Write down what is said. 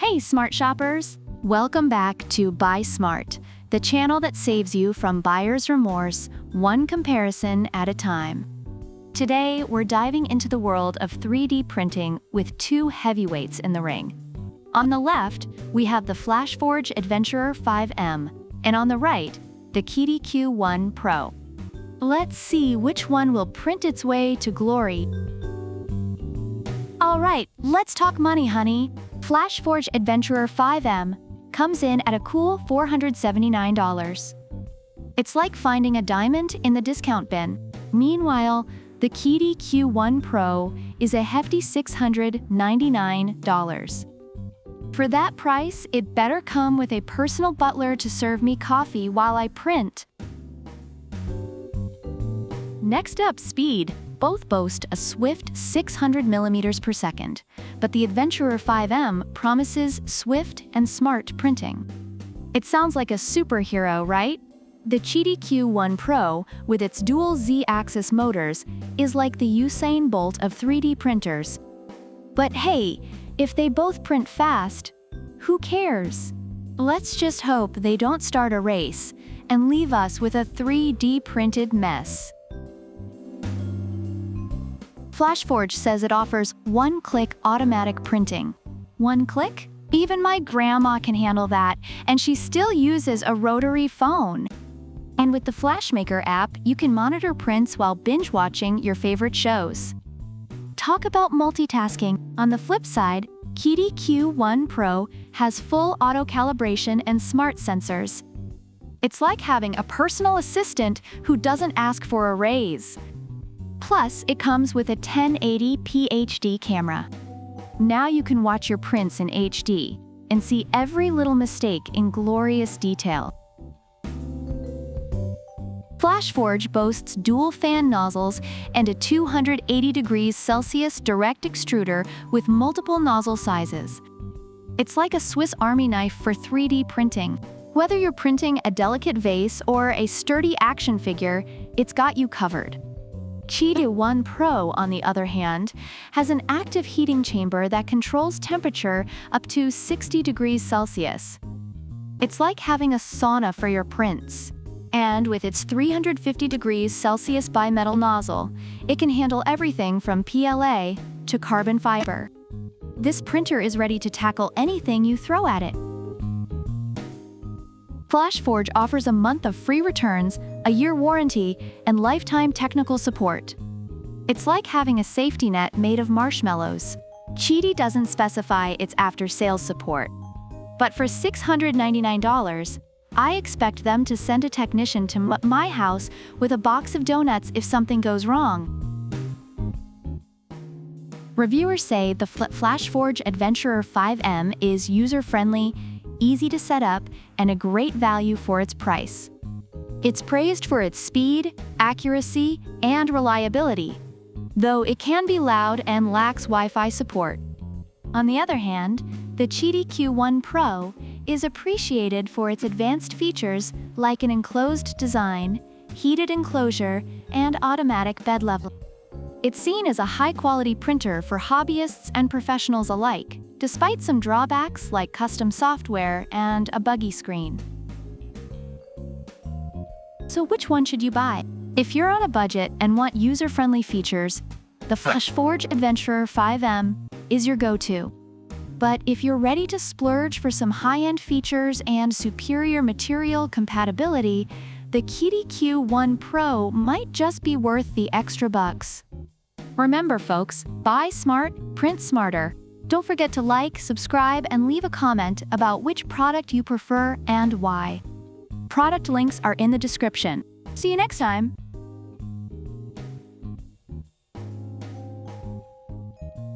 Hey smart shoppers! Welcome back to Buy Smart, the channel that saves you from buyer's remorse, one comparison at a time. Today, we're diving into the world of 3D printing with two heavyweights in the ring. On the left, we have the FLASHFORGE Adventurer 5M, and on the right, the QIDI Q1 Pro. Let's see which one will print its way to glory. All right, let's talk money, honey. FLASHFORGE Adventurer 5M comes in at a cool $479. It's like finding a diamond in the discount bin. Meanwhile, the QIDI Q1 Pro is a hefty $699. For that price, it better come with a personal butler to serve me coffee while I print. Next up, speed. Both boast a swift 600 millimeters per second, but the Adventurer 5M promises swift and smart printing. It sounds like a superhero, right? The QIDI Q1 Pro, with its dual Z-axis motors, is like the Usain Bolt of 3D printers. But hey, if they both print fast, who cares? Let's just hope they don't start a race and leave us with a 3D printed mess. FLASHFORGE says it offers one-click automatic printing. One click? Even my grandma can handle that, and she still uses a rotary phone. And with the Flashmaker app, you can monitor prints while binge-watching your favorite shows. Talk about multitasking. On the flip side, QIDI Q1 Pro has full auto-calibration and smart sensors. It's like having a personal assistant who doesn't ask for a raise. Plus, it comes with a 1080p HD camera. Now you can watch your prints in HD and see every little mistake in glorious detail. FLASHFORGE boasts dual fan nozzles and a 280 degrees Celsius direct extruder with multiple nozzle sizes. It's like a Swiss Army knife for 3D printing. Whether you're printing a delicate vase or a sturdy action figure, it's got you covered. QIDI Q1 Pro, on the other hand, has an active heating chamber that controls temperature up to 60 degrees Celsius. It's like having a sauna for your prints. And with its 350 degrees Celsius bimetal nozzle, it can handle everything from PLA to carbon fiber. This printer is ready to tackle anything you throw at it. FLASHFORGE offers a month of free returns, a year warranty, and lifetime technical support. It's like having a safety net made of marshmallows. QIDI doesn't specify its after-sales support. But for $699, I expect them to send a technician to my house with a box of donuts if something goes wrong. Reviewers say the FLASHFORGE Adventurer 5M is user-friendly, easy to set up, and a great value for its price. It's praised for its speed, accuracy, and reliability, though it can be loud and lacks Wi-Fi support. On the other hand, the QIDI Q1 Pro is appreciated for its advanced features like an enclosed design, heated enclosure, and automatic bed level. It's seen as a high-quality printer for hobbyists and professionals alike, despite some drawbacks like custom software and a buggy screen. So which one should you buy? If you're on a budget and want user-friendly features, the FLASHFORGE Adventurer 5M is your go-to. But if you're ready to splurge for some high-end features and superior material compatibility, the QIDI Q1 Pro might just be worth the extra bucks. Remember, folks, buy smart, print smarter. Don't forget to like, subscribe, and leave a comment about which product you prefer and why. Product links are in the description. See you next time!